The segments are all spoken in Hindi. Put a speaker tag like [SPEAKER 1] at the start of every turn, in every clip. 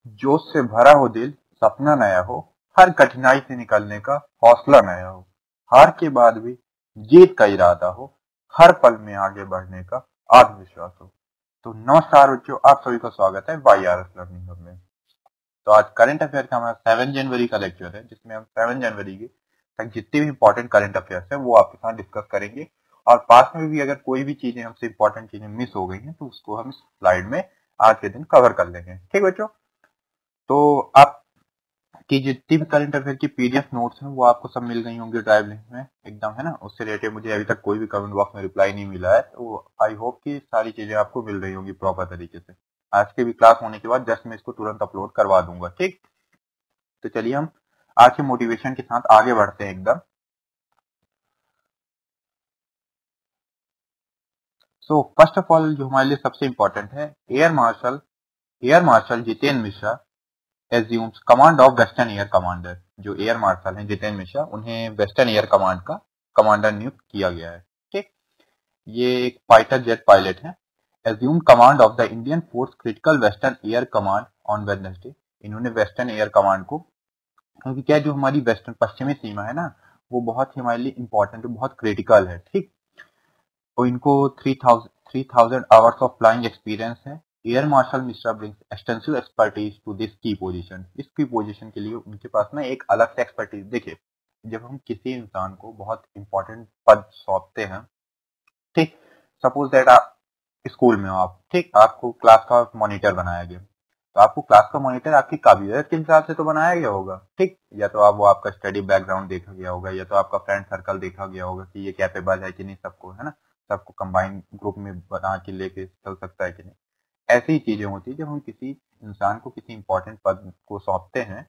[SPEAKER 1] जोश से भरा हो दिल, सपना नया हो, हर कठिनाई से निकलने का हौसला नया हो, हार के बाद भी जीत का इरादा हो, हर पल में आगे बढ़ने का आत्मविश्वास हो। तो नमस्कार बच्चों, आप सभी का स्वागत है YRS लर्निंग हब में। तो आज करंट अफेयर का हमारा 7 जनवरी का लेक्चर है, जिसमें हम 7 जनवरी के तक जितने भी इंपॉर्टेंट करंट अफेयर्स है वो आपके साथ डिस्कस करेंगे। और पास में भी अगर कोई भी चीजें हमसे इंपॉर्टेंट चीजें मिस हो गई हैं तो उसको हम इस स्लाइड में आज के दिन कवर कर लेंगे। ठीक बच्चों, तो आपकी जितनी भी करंट अफेयर की PDF नोट्स हैं वो आपको सब मिल गई होंगी ड्राइव लिंक में एकदम, है ना। उससे रिलेटेड मुझे अभी तक कोई भी कमेंट बॉक्स में रिप्लाई नहीं मिला है, तो आई होप कि सारी चीजें आपको मिल रही होंगी प्रॉपर तरीके से। आज के भी क्लास होने के बाद जस्ट मैं इसको तुरंत अपलोड करवा दूंगा। ठीक, तो चलिए हम आज के मोटिवेशन के साथ आगे बढ़ते हैं एकदम। सो फर्स्ट ऑफ ऑल जो हमारे लिए सबसे इंपॉर्टेंट है, air martial Jitendra Mishra assumes command of western air commander. जो एयर मार्शल हैं जितेंद्र मिश्रा, उन्हें वेस्टर्न एयर कमांड का कमांडर नियुक्त किया गया है। ठीक, ये एक फाइटर जेट पायलट है। Assume command of the Indian force critical western air command on Wednesday. इन्होंने वेस्टर्न एयर कमांड को, क्योंकि क्या जो हमारी वेस्टर्न पश्चिमी सीमा है ना, वो बहुत ही हमारे लिए इंपॉर्टेंट है, बहुत क्रिटिकल है। ठीक, तो इनको 3000 आवर्स ऑफ फ्लाइंग एक्सपीरियंस है। Air marshal Mishra brings extensive expertise to this key position. इस की पोजीशन के लिए उनके पास ना एक अलग से एक्सपर्टीज। देखिए, जब हम किसी इंसान को बहुत इंपॉर्टेंट पद सौंपते हैं, ठीक, सपोज दैट आप स्कूल में हो, आप ठीक, आपको क्लास का मॉनिटर बनाया गया, तो आपको क्लास का मॉनिटर आपकी काबिलियत के हिसाब से तो बनाया गया होगा। ठीक, या तो आप वो आपका स्टडी बैकग्राउंड देखा गया होगा, या तो आपका फ्रेंड सर्कल देखा गया होगा कि ये कैपेबल है कि नहीं, सबको, है ना, सबको कंबाइन ग्रुप में बना के लेके चल सकता है कि नहीं। ऐसी ही चीजें होती है जब हम किसी इंसान को किसी इंपॉर्टेंट पद को सौंपते हैं,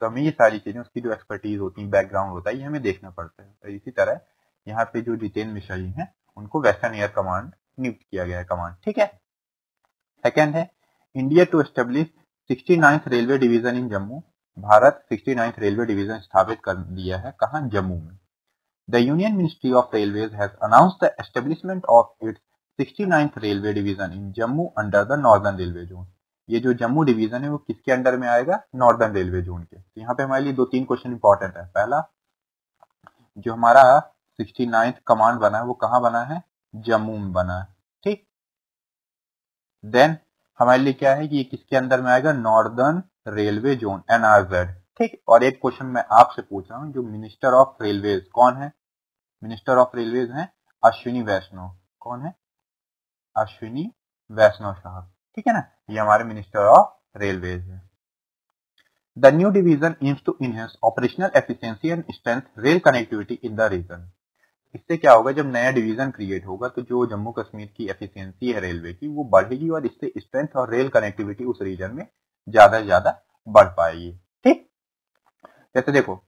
[SPEAKER 1] तो हमें ये सारी चीजें, उसकी जो एक्सपर्टीज होती है, बैकग्राउंड होता है, ये हमें देखना पड़ता है। तो इसी तरह यहाँ पे जो जितेंद्र मिश्रा जी हैं, उनको वेस्टर्न एयर कमांड नियुक्त किया गया है कमांड। ठीक है, सेकेंड है, India to establish 69th railway division in Jammu. भारत 69th रेलवे डिवीजन स्थापित कर दिया है, कहाँ, जम्मू में। The union ministry of railways has announced the establishment of its 69th railway division in Jammu under the northern railway zone. ये जो जम्मू डिवीजन है वो किसके अंडर में आएगा, नॉर्दर्न रेलवे जोन के। तो यहाँ पे हमारे लिए 2-3 क्वेश्चन इंपॉर्टेंट है। पहला, जो हमारा 69th कमांड बना है वो कहाँ बना है, जम्मू में बना है। ठीक, देन हमारे लिए क्या है कि ये किसके अंदर में आएगा, नॉर्दर्न रेलवे जोन, NRZ। ठीक, और एक क्वेश्चन मैं आपसे पूछ रहा हूँ, जो मिनिस्टर ऑफ रेलवेज कौन है, मिनिस्टर ऑफ रेलवेज हैं अश्विनी वैष्णव। कौन है, अश्विनी वैष्णव साहब। ठीक है ना, ये हमारे मिनिस्टर ऑफ रेलवेज है। The new division aims to enhance operational efficiency and strength rail connectivity in the region. इससे क्या होगा, जब नया डिवीजन क्रिएट होगा तो जो जम्मू कश्मीर की एफिशिएंसी है रेलवे की, वो बढ़ेगी, और इससे स्ट्रेंथ और रेल कनेक्टिविटी उस रीजन में ज्यादा से ज्यादा बढ़ पाएगी। ठीक, जैसे देखो,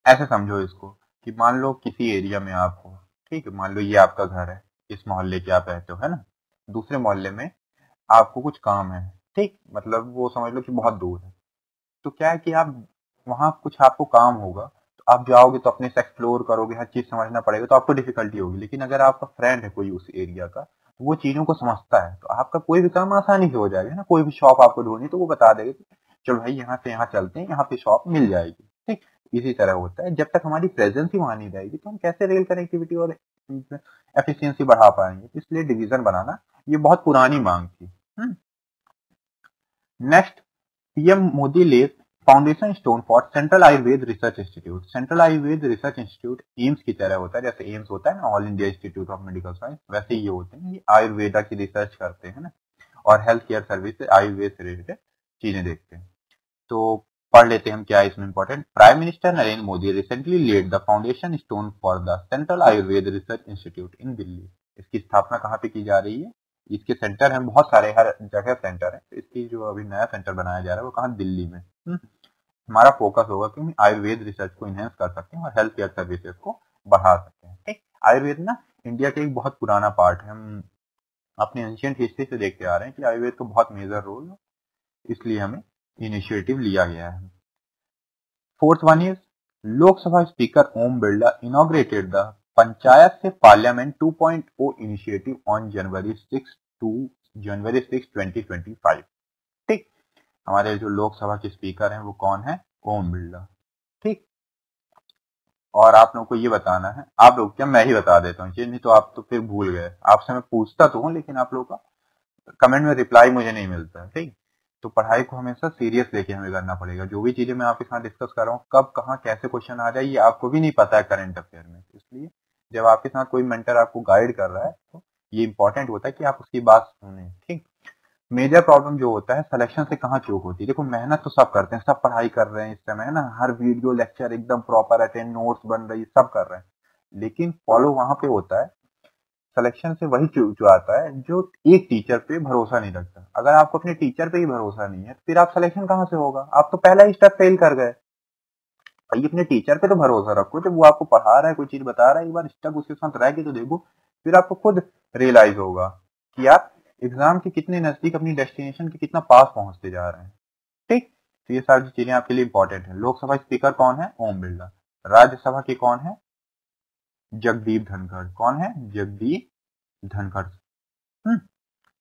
[SPEAKER 1] ऐसे समझो इसको कि मान लो किसी एरिया में आप हो, ठीक है, मान लो ये आपका घर है, इस मोहल्ले के आप रहते हो, है ना। दूसरे मोहल्ले में आपको कुछ काम है, ठीक, मतलब वो समझ लो कि बहुत दूर है। तो क्या है कि आप वहां कुछ आपको काम होगा, तो आप जाओगे तो अपने से एक्सप्लोर करोगे, हर चीज समझना पड़ेगा, तो आपको डिफिकल्टी होगी। लेकिन अगर आपका फ्रेंड है कोई उस एरिया का, तो वो चीजों को समझता है, तो आपका कोई भी काम आसानी से हो जाएगा, है ना। कोई भी शॉप आपको ढूंढनी तो वो बता देगा कि चलो भाई यहाँ से यहाँ चलते हैं, यहाँ पे शॉप मिल जाएगी। ठीक, इसी तरह होता है, जब तक हमारी प्रेजेंस ही वहां नहीं रहेगी तो हम कैसे रेल कनेक्टिविटी और एफिशिएंसी बढ़ा पाएंगे। इसलिए डिवीजन बनाना ये बहुत पुरानी मांग थी। Next, PM Modi lays foundation stone for central Ayurveda research institute. Central Ayurveda research institute AIIMS की तरह होता है, जैसे एम्स होता है ना, all India institute of medical science, वैसे ये होते हैं। ये आयुर्वेदा की रिसर्च करते हैं ना, और हेल्थ केयर सर्विस से आयुर्वेद से रिलेटेड चीजें देखते हैं। तो पढ़ लेते हैं हम क्या है इसमें important. Prime minister Narendra Modi recently laid the foundation stone for the central Ayurveda research institute in Delhi. इसकी स्थापना कहाँ पे की जा रही है, इसके सेंटर हैं बहुत सारे, हर जगह सेंटर है। तो इसकी जो अभी नया सेंटर बनाया जा रहा है वो कहाँ, दिल्ली में। हमारा फोकस होगा कि हम आयुर्वेद रिसर्च को इनहेंस कर सकते हैं और हेल्थ केयर सर्विसेज को बढ़ा सकते हैं। ठीक, आयुर्वेद ना इंडिया का एक बहुत पुराना पार्ट है। हम अपने एंशियंट हिस्ट्री से देखते आ रहे हैं कि आयुर्वेद का बहुत मेजर रोल है, इसलिए हमें इनिशिएटिव लिया गया है। Fourth one is, Lok Sabha speaker Om Birla inaugurated the panchayat से पार्लियामेंट 2.0 इनिशिएटिव ऑन जनवरी 6 2025। ठीक, हमारे जो लोकसभा के स्पीकर हैं वो कौन है? ओम बिरला। ठीक, और आप लोगों को ये बताना है, आप लोग क्या, मैं ही बता देता हूँ ये, नहीं तो आप तो फिर भूल गए। आपसे मैं पूछता तो हूँ लेकिन आप लोगों का कमेंट में रिप्लाई मुझे नहीं मिलता है। ठीक, तो पढ़ाई को हमेशा सीरियस लेके हमें करना पड़ेगा। जो भी चीजें मैं आपके साथ डिस्कस कर रहा हूँ, कब कहाँ कैसे क्वेश्चन आ जाए ये आपको भी नहीं पता है करंट अफेयर में। इसलिए जब आपके साथ कोई मेंटर आपको गाइड कर रहा है तो ये इंपॉर्टेंट होता है कि आप उसकी बात सुने। ठीक, मेजर प्रॉब्लम जो होता है सिलेक्शन से कहाँ चूक होती है। देखो मेहनत तो सब करते हैं, सब पढ़ाई कर रहे हैं इस समय, है ना, हर वीडियो लेक्चर एकदम प्रॉपर अटेंड, नोट्स बन रही, सब कर रहे हैं, लेकिन फॉलो वहां पे होता है। सिलेक्शन से वही जो आता है जो एक टीचर पे भरोसा नहीं रखता। अगर आपको अपने टीचर पे ही भरोसा नहीं है तो फिर आप सिलेक्शन कहाँ से होगा? आप तो पहला ही स्टेप फेल कर गए। भाई अपने टीचर पे तो भरोसा रखो, जब वो आपको पढ़ा रहा है, कोई चीज बता रहा है, एक बार स्टेप उसके साथ रह के तो देखो, फिर आपको खुद रियलाइज होगा कि आप एग्जाम के कितने नजदीक, अपनी डेस्टिनेशन के कितना पास पहुंचते जा रहे हैं। ठीक, तो ये सारी चीजें आपके लिए इंपॉर्टेंट है। लोकसभा स्पीकर कौन है? ओम बिरला। राज्यसभा के कौन है? जगदीप धनखड़। कौन है? जगदीप धनखड़।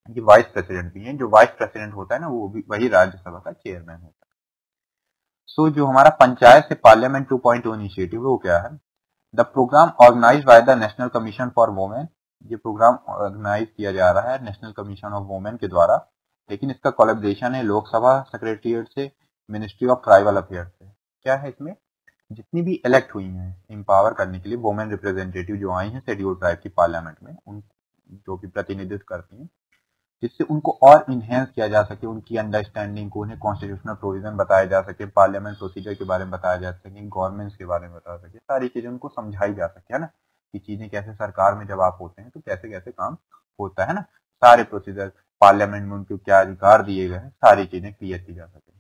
[SPEAKER 1] ये वाइस प्रेसिडेंट भी है। जो वाइस प्रेसिडेंट होता है ना, वो भी वही राज्यसभा का चेयरमैन होता है। सो जो हमारा पंचायत से पार्लियामेंट 2.0 इनिशिएटिव है वो क्या है? The program organize by the national commission for women. ये प्रोग्राम ऑर्गेनाइज किया जा रहा है नेशनल कमीशन ऑफ वुमेन के द्वारा, लेकिन इसका कोलैबोरेशन है लोकसभा सेक्रेटेरिएट से, मिनिस्ट्री ऑफ ट्राइबल अफेयर्स से। क्या है इसमें? जितनी भी इलेक्ट हुई हैं एम्पावर करने के लिए वुमेन रिप्रेजेंटेटिव जो आई हैं शेड्यूल ट्राइब की पार्लियामेंट में, उन जो भी प्रतिनिधित्व करती हैं, जिससे उनको और इन्हेंस किया जा सके, उनकी अंडरस्टैंडिंग को, उन्हें कॉन्स्टिट्यूशनल प्रोविजन बताया जा सके, पार्लियामेंट प्रोसीजर के बारे में बताया जा सके, गवर्नमेंट्स के बारे में बता सके, सारी चीजें उनको समझाई जा सके, है ना, कि चीजें कैसे सरकार में जब आप होते हैं तो कैसे कैसे काम होता है ना, सारे प्रोसीजर, पार्लियामेंट में उनको क्या अधिकार दिए गए हैं, सारी चीजें क्लियर की जा सके।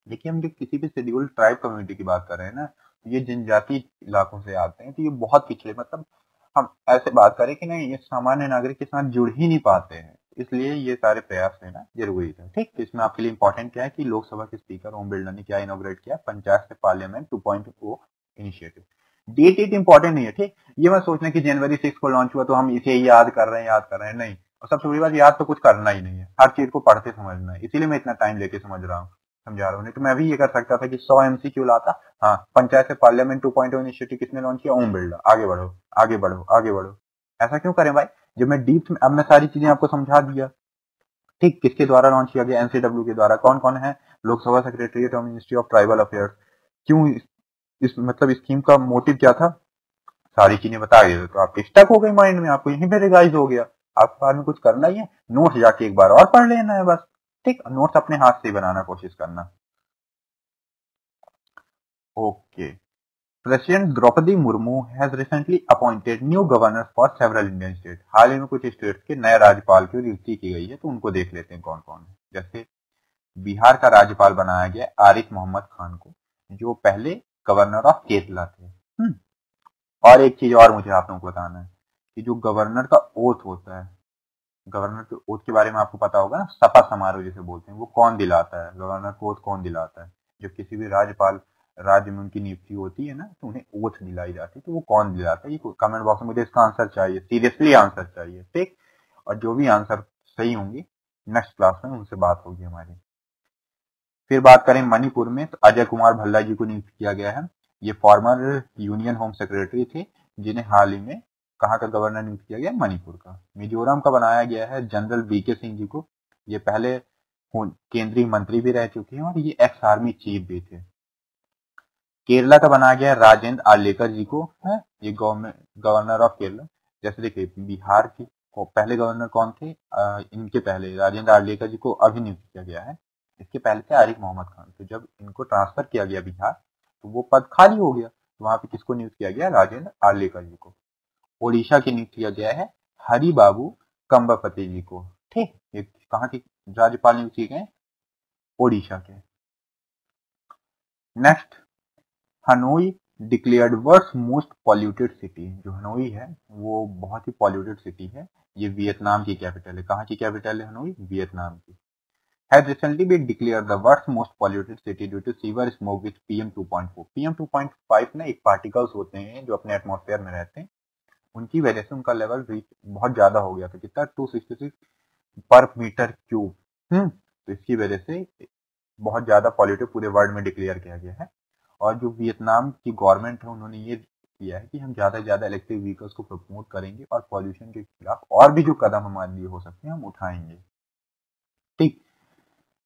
[SPEAKER 1] देखिए हम जब किसी भी शेड्यूल ट्राइब कम्युनिटी की बात कर रहे हैं ना, तो ये जनजाति इलाकों से आते हैं, तो ये बहुत पिछड़े, मतलब हम ऐसे बात करें कि नहीं, ये सामान्य नागरिक के साथ जुड़ ही नहीं पाते हैं, इसलिए ये सारे प्रयास लेना जरूरी था। ठीक, तो इसमें आपके लिए इंपॉर्टेंट क्या है कि लोकसभा के स्पीकर ओम बिरला ने क्या इनोग्रेट किया? पंचायत से parliament 2.0 initiative. Date it important नहीं है। ठीक, ये मत सोचना कि जनवरी 6 को लॉन्च हुआ तो हम इसे याद कर रहे हैं, याद कर रहे हैं, नहीं। और सबसे बड़ी बात, याद तो कुछ करना ही नहीं है, हर चीज को पढ़ते समझना है, इसीलिए मैं इतना टाइम लेके समझा रहा हूँ। नहीं तो मैं भी ये कर सकता था कि 100 MCQ लाता। हाँ, पंचायत से पार्लियामेंट 2.0 इनिशिएटिव किसने लॉन्च किया? ओम बिरला। आगे बढ़ो, आगे बढ़ो, आगे बढ़ो। ऐसा क्यों करें भाई? जब मैं डीप में, अब मैं सारी चीजें आपको समझा दिया। ठीक, किसके द्वारा लॉन्च किया गया? NCW के द्वारा। कौन कौन है? लोकसभा सेक्रेटरीट और मिनिस्ट्री ऑफ ट्राइबल अफेयर्स। क्यों इस मतलब स्कीम का मोटिव क्या था? सारी चीजें बता दिए तो आप स्टक हो गए माइंड में, आपको यहीं पे रिवाइज हो गया। आपको बाद में कुछ करना ही है, नोट्स जाके एक बार और पढ़ लेना है बस। ठीक, नोट्स अपने हाथ से ही बनाना कोशिश करना। Okay, president Droupadi Murmu has recently appointed new governor for several Indian state. हाल ही में कुछ स्टेट्स के नए राज्यपाल की नियुक्ति की गई है, तो उनको देख लेते हैं कौन कौन है। जैसे बिहार का राज्यपाल बनाया गया आरिफ मोहम्मद खान को, जो पहले गवर्नर ऑफ केरला थे। और एक चीज और मुझे आप लोगों को बताना है कि जो गवर्नर का ओथ होता है, गवर्नर के ओथ के बारे में आपको पता होगा ना, शपथ समारोह जिसे बोलते हैं, वो कौन दिलाता है? गवर्नर को ओथ कौन दिलाता है? जब किसी भी राज्यपाल राज्य में उनकी नियुक्ति होती है ना, तो उन्हें ओथ दिलाई जाती है, तो वो कौन दिलाता है? ये कमेंट बॉक्स में मुझे इसका आंसर चाहिए, सीरियसली आंसर चाहिए। ठीक, और जो भी आंसर सही होंगे नेक्स्ट क्लास में उनसे बात होगी हमारी। फिर बात करें मणिपुर में, तो अजय कुमार भल्ला जी को नियुक्त किया गया है। ये फॉर्मर यूनियन होम सेक्रेटरी थे, जिन्हें हाल ही में कहाँ का गवर्नर नियुक्त किया गया? मणिपुर का। मिजोरम का बनाया गया है जनरल BK सिंह जी को। ये पहले केंद्रीय मंत्री भी रह चुके हैं और ये एक्स आर्मी चीफ भी थे। केरला का बनाया गया है राजेंद्र आर्लेकर जी को, है ये गवर्नर ऑफ केरला। जैसे देखिए बिहार के पहले गवर्नर कौन थे? इनके पहले राजेंद्र आर्लेकर जी को अभी नियुक्त किया गया है। इसके पहले थे आरिफ मोहम्मद खान। तो जब इनको ट्रांसफर किया गया बिहार, तो वो पद खाली हो गया, तो वहां पे किसको नियुक्त किया गया? राजेंद्र आर्लेकर जी को। ओडिशा की नियुक्त किया गया है हरि बाबू कंबापति जी को। ठीक, ये कहाँ के राज्यपाल नियुक्त किए गए? ओडिशा के। Next, Hanoi declared world's most polluted city. जो हनोई है वो बहुत ही पॉल्यूटेड सिटी है। ये वियतनाम की कैपिटल है। कहाँ की कैपिटल है हनोई? वियतनाम की। Has recently been declared the world's most polluted city due to severe smoke with PM2.4। PM2.5 ना एक पार्टिकल्स होते हैं जो अपने एटमॉस्फेयर में रहते हैं, उनकी वजह से उनका लेवल बहुत ज्यादा हो गया था। कितना? 266 पर मीटर क्यूब। तो इसकी वजह से बहुत ज्यादा पॉल्यूटिव पूरे वर्ल्ड में डिक्लेयर किया गया है। और जो वियतनाम की गवर्नमेंट है उन्होंने ये किया है कि हम ज्यादा से ज्यादा इलेक्ट्रिक व्हीकल्स को प्रमोट करेंगे और पॉल्यूशन के खिलाफ और भी जो कदम हमारे लिए हो सकते हैं हम उठाएंगे। ठीक।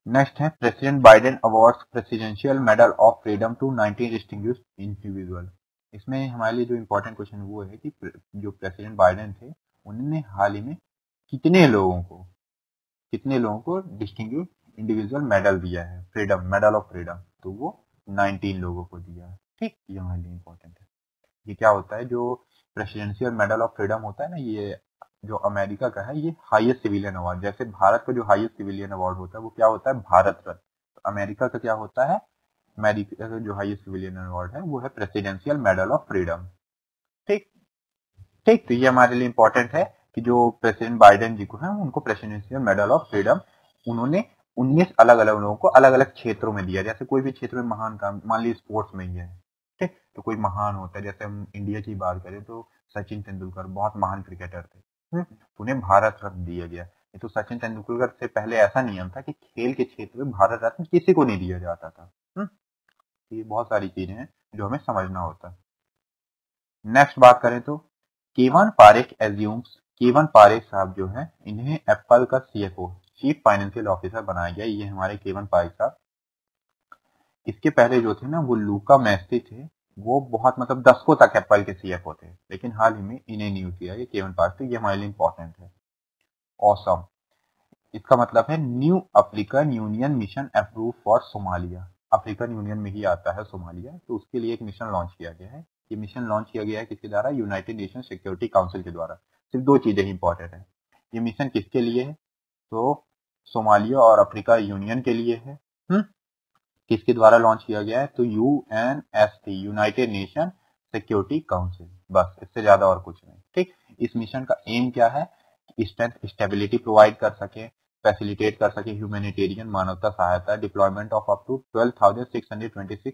[SPEAKER 1] नेक्स्ट है president Biden awards presidential medal of freedom to 19 distinguished individual. इसमें हमारे लिए जो इम्पोर्टेंट क्वेश्चन वो है कि जो प्रेसिडेंट बाइडेन थे उन्होंने हाल ही में कितने लोगों को डिस्टिंग्विश्ड इंडिविजुअल मेडल दिया है, फ्रीडम मेडल ऑफ फ्रीडम, तो वो 19 लोगों को दिया है। ठीक, ये हमारे लिए इम्पोर्टेंट है। ये क्या होता है, जो प्रेसिडेंशियल मेडल ऑफ फ्रीडम होता है ना, ये जो अमेरिका का है, ये हाईएस्ट सिविलियन अवार्ड, जैसे भारत का जो हाईएस्ट सिविलियन अवार्ड होता है वो क्या होता है, भारत रत्न। तो अमेरिका का क्या होता है, अमेरिका का जो हाईएस्ट सिविलियन अवार्ड है वो है प्रेसिडेंशियल मेडल ऑफ फ्रीडम। ठीक ठीक, तो ये हमारे लिए इंपॉर्टेंट है कि जो प्रेसिडेंट बाइडेन जी को है उनको प्रेसिडेंशियल मेडल ऑफ फ्रीडम उन्होंने 19 अलग अलग लोगों को अलग अलग क्षेत्रों में दिया। जैसे कोई भी क्षेत्र में महान काम, मान लीजिए स्पोर्ट्स में ही है, ठीक, तो कोई महान होता है, जैसे हम इंडिया की बात करें तो सचिन तेंदुलकर बहुत महान क्रिकेटर थे, तो उन्हें भारत रत्न दिया गया। ये तो सचिन तेंदुलकर से पहले ऐसा नियम था कि खेल के क्षेत्र में भारत रत्न किसी को नहीं दिया जाता था। ये बहुत सारी चीजें हैं जो हमें समझना होता है। नेक्स्ट बात करें तो केवन पारेख एज्यूम्स, केवन पारेख साहब जो है इन्हें एप्पल का सीएफओ, चीफ फाइनेंशियल ऑफिसर बनाया गया। ये हमारे केवन पारेख साहब, इसके पहले जो थे ना वो लूका मैस्ती थे, वो बहुत मतलब दशकों तक एप्पल के सीएफओ थे, लेकिन हाल ही में इन्हें नियुक्त किया, ये केवन पारेख, तो ये हमारे लिए इंपॉर्टेंट है। ऑसम, इसका मतलब है new African union mission approve for Somalia. African union में ही आता है सोमालिया, तो उसके लिए एक मिशन लॉन्च किया गया है। ये मिशन लॉन्च किया गया है किसके द्वारा, यूनाइटेड नेशन सिक्योरिटी काउंसिल के द्वारा। सिर्फ दो चीजें इंपॉर्टेंट है, ये मिशन किसके लिए है, तो सोमालिया और अफ्रीका यूनियन के लिए है। किसके द्वारा लॉन्च किया गया है, तो UNSC, United nation security council, बस इससे ज्यादा और कुछ नहीं। ठीक, इस मिशन का एम क्या है, स्ट्रेंथ स्टेबिलिटी प्रोवाइड कर सके, फैसिलिटेट कर सके ह्यूमैनिटेरियन मानवता सहायता, डिप्लॉयमेंट ऑफ अप टू 12,626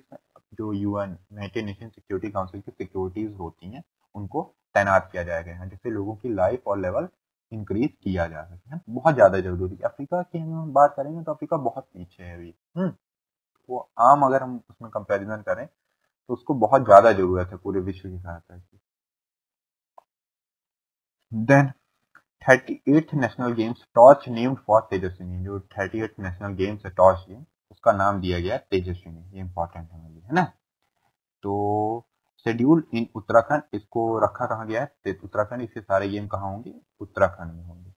[SPEAKER 1] जो यूनाइटेड नेशन सिक्योरिटी काउंसिल की सिक्योरिटीज होती हैं उनको तैनात किया जाएगा, जिससे लोगों की लाइफ और लेवल इंक्रीज किया जा सके। बहुत ज्यादा जरूरी है। अफ्रीका की हम बात करेंगे तो अफ्रीका बहुत पीछे है अभी, वो आम अगर हम उसमें कंपैरिजन करें तो उसको बहुत ज्यादा जरूरत है पूरे विश्व की सहायता की। Then 38th national games torch named for Tejaswini, जो 38th नेशनल गेम्स है टॉर्च गेम, उसका नाम दिया गया तेजस्विनी। ये इंपॉर्टेंट है मेरे लिए, है ना। तो शेड्यूल इन उत्तराखंड, इसको रखा कहाँ गया है, उत्तराखंड, इसके सारे गेम कहाँ होंगे, उत्तराखंड में होंगे।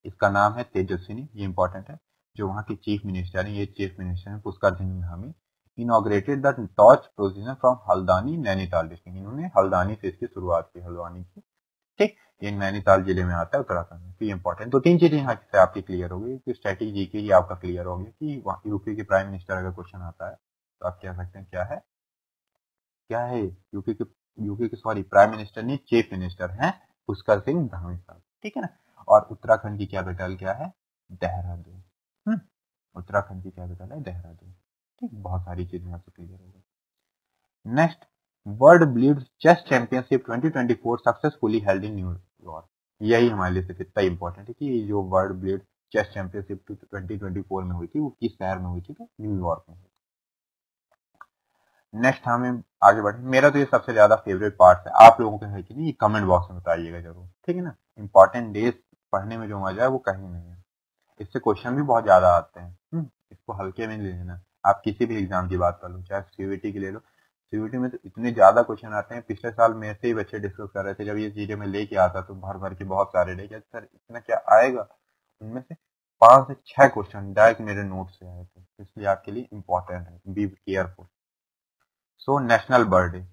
[SPEAKER 1] इसका नाम है तेजस्विनी, ये इंपॉर्टेंट है। जो वहाँ की चीफ मिनिस्टर है, ये चीफ मिनिस्टर है Pushkar Singh Dhami, inaugurated the torch precision from Haldwani Nainital district. इन्होंने हल्द्वानी से इसकी शुरुआत की, हल्द्वानी की। ठीक, ये नैनीताल जिले में आता है उत्तराखंड में। तो ये इंपॉर्टेंट, तो तीन चीजें यहाँ से आपकी क्लियर होगी कि स्टैटिक जीके ही आपका क्लियर हो गया कि यूपी के प्राइम मिनिस्टर अगर क्वेश्चन आता है तो आप कह सकते हैं क्या है, क्या है, यूपी के सॉरी प्राइम मिनिस्टर नहीं, चीफ मिनिस्टर हैं पुष्कर सिंह धामी साहब। ठीक है ना। और उत्तराखंड की कैपिटल क्या है, देहरादून। उत्तराखंड की कैपिटल है देहरादून। ठीक, बहुत सारी चीजें यहाँ से क्लियर हो गई। Next, world blitz chess championship 2024 successfully held in New York. यही हमारे लिए कितना इंपॉर्टेंट है कि जो वर्ल्ड ब्लीड चेस चैंपियनशिप 2024 में हुई थी वो किस शहर में हुई थी, तो न्यूयॉर्क में हुई। नेक्स्ट हमें आगे बढ़े, मेरा तो ये सबसे ज्यादा फेवरेट पार्ट है, आप लोगों का है कि नहीं, ये कमेंट बॉक्स में बताइएगा जरूर। ठीक है ना। इंपॉर्टेंट डेज पढ़ने में जो मजा है वो कहीं नहीं है, इससे क्वेश्चन भी बहुत ज्यादा आते हैं। इसको हल्के में ले लेना। आप किसी भी एग्जाम की बात कर लो, चाहे सीयूईटी की ले लो, सीयूईटी में तो इतने ज्यादा क्वेश्चन आते हैं। पिछले साल मेरे से ही बच्चे डिस्कस कर रहे थे, जब ये चीजें मैं लेके आता तो भर भर के बहुत सारे लेके, सर इतना क्या आएगा, उनमें से 5 से 6 क्वेश्चन डायरेक्ट मेरे नोट से आए थे, इसलिए आपके लिए इंपॉर्टेंट है, be careful. So national birth day,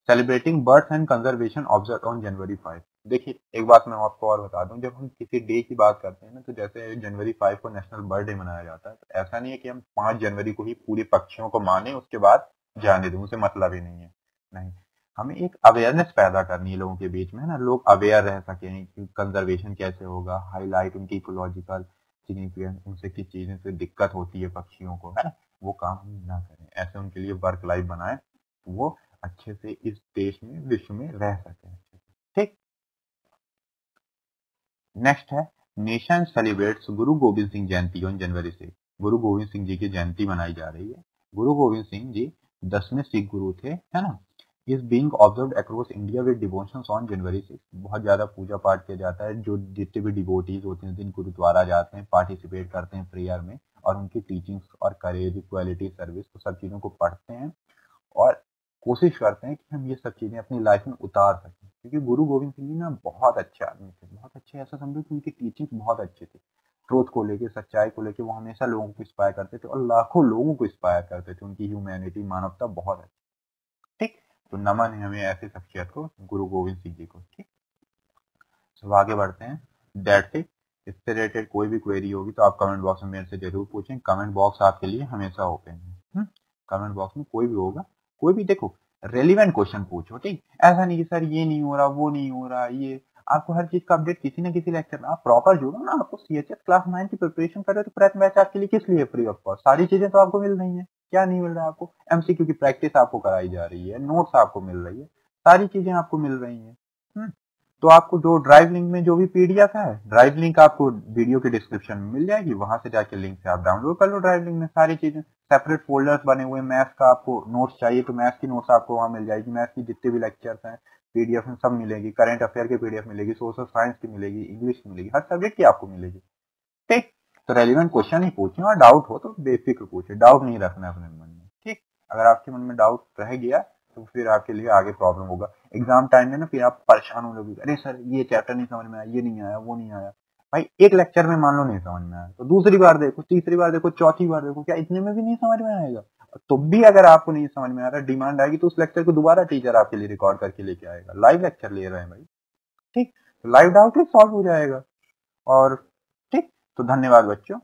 [SPEAKER 1] celebrating birth and conservation observe on January 5। देखिए एक बात मैं आपको और बता दूं, जब हम किसी डे की बात करते हैं ना, तो जैसे जनवरी 5 को नेशनल बर्थ डे मनाया जाता है, तो ऐसा नहीं है कि हम 5 जनवरी को ही पूरे पक्षियों को माने उसके बाद जाने दें, उसे मतलब ही नहीं है। नहीं, हमें एक अवेयरनेस पैदा करनी है लोगों के बीच में, है ना, लोग अवेयर रह सकें कि कंजर्वेशन कैसे होगा, हाईलाइट उनकी इकोलॉजिकल सिग्निफिकेंस, उनसे किस चीजें से दिक्कत होती है पक्षियों को, है ना, वो काम हम ना करें, ऐसे उनके लिए वर्क लाइफ बनाए, वो अच्छे से इस देश में विश्व में रह सके। ठीक। नेक्स्ट है nation celebrates Guru Govind Singh Jayanti on January 6। गुरु गोविंद सिंह जी की जयंती मनाई जा रही है। गुरु गोविंद सिंह जी 10वें सिख गुरु थे, है ना। Is being observed across India with devotions on January 6। बहुत ज्यादा पूजा पाठ किया जाता है, जो जितने भी डिवोटीज होते हैं दिन गुरुद्वारा जाते हैं, पार्टिसिपेट करते हैं प्रेयर में, और उनकी टीचिंग्स और करेज, इक्वालिटी, सर्विस, तो सब चीजों को पढ़ते हैं और कोशिश करते हैं कि हम ये सब चीजें अपनी लाइफ में उतार सकें, क्योंकि गुरु गोविंद सिंह जी ना बहुत अच्छे आदमी थे, बहुत अच्छे, ऐसा समझो कि उनकी टीचिंग बहुत अच्छी थी। ट्रूथ को लेके, सच्चाई को लेके वो हमेशा लोगों को इंस्पायर करते थे और लाखों लोगों को इंस्पायर करते थे। उनकी ह्यूमैनिटी, मानवता बहुत अच्छी। ठीक, तो नमन है हमें ऐसी शख्सियत को, गुरु गोविंद सिंह जी को। ठीक, तो आगे बढ़ते हैं। That's it. इससे रिलेटेड कोई भी क्वेरी होगी तो आप कमेंट बॉक्स में मेरे से जरूर पूछें। कमेंट बॉक्स आपके लिए हमेशा ओपन है। कमेंट बॉक्स में कोई भी होगा, कोई भी, देखो, रेलिवेंट क्वेश्चन पूछो। ठीक, ऐसा नहीं कि सर ये नहीं हो रहा, वो नहीं हो रहा, ये आपको हर चीज का अपडेट किसी न किसी लेक्चर में। आप प्रॉपर जुड़ो ना। आपको सीएचएस क्लास 9 की प्रिपरेशन कर रहे हो तो प्रयत्न बैच आपके लिए किस लिए फ्री ऑफ कॉस्ट? सारी चीजें तो आपको मिल रही है। क्या नहीं मिल रहा है आपको? एमसीक्यू की प्रैक्टिस आपको कराई जा रही है, नोट्स आपको मिल रही है, सारी चीजें आपको मिल रही है। तो आपको जो ड्राइव लिंक में जो भी पीडीएफ है, ड्राइव लिंक आपको वीडियो के डिस्क्रिप्शन में मिल जाएगी, वहां से जाके लिंक से आप डाउनलोड कर लो। ड्राइव लिंक में सारी चीजें, सेपरेट फोल्डर्स बने हुए। मैथ्स का आपको नोट्स चाहिए तो मैथ्स की नोट्स आपको वहां मिल जाएगी। मैथ्स की जितने भी लेक्चर्स हैं पीडीएफ में सब मिलेगी। करंट अफेयर की पीडीएफ मिलेगी, सोशल साइंस की मिलेगी, इंग्लिश की मिलेगी, हर सब्जेक्ट की आपको मिलेगी। ठीक, तो रेलिवेंट क्वेश्चन ही पूछे और डाउट हो तो बेफिक्र पूछे, डाउट नहीं रखना अपने मन में। ठीक, अगर आपके मन में डाउट रह गया तो फिर आपके लिए आगे प्रॉब्लम होगा। एग्जाम टाइम में ना फिर आप परेशान हो लोगे, अरे सर ये चैप्टर नहीं समझ में आया, ये नहीं आया, वो नहीं आया। भाई एक लेक्चर में मान लो नहीं समझ में आया तो दूसरी बार देखो, तीसरी बार देखो, चौथी बार देखो, क्या इतने में भी नहीं समझ में आएगा? तो भी अगर आपको नहीं समझ में आ रहा, डिमांड आएगी तो उस लेक्चर को दोबारा टीचर आपके लिए रिकॉर्ड करके लेके आएगा। लाइव लेक्चर ले रहे हैं भाई। ठीक, तो लाइव डाउट ही सॉल्व हो जाएगा। और ठीक, तो धन्यवाद बच्चों।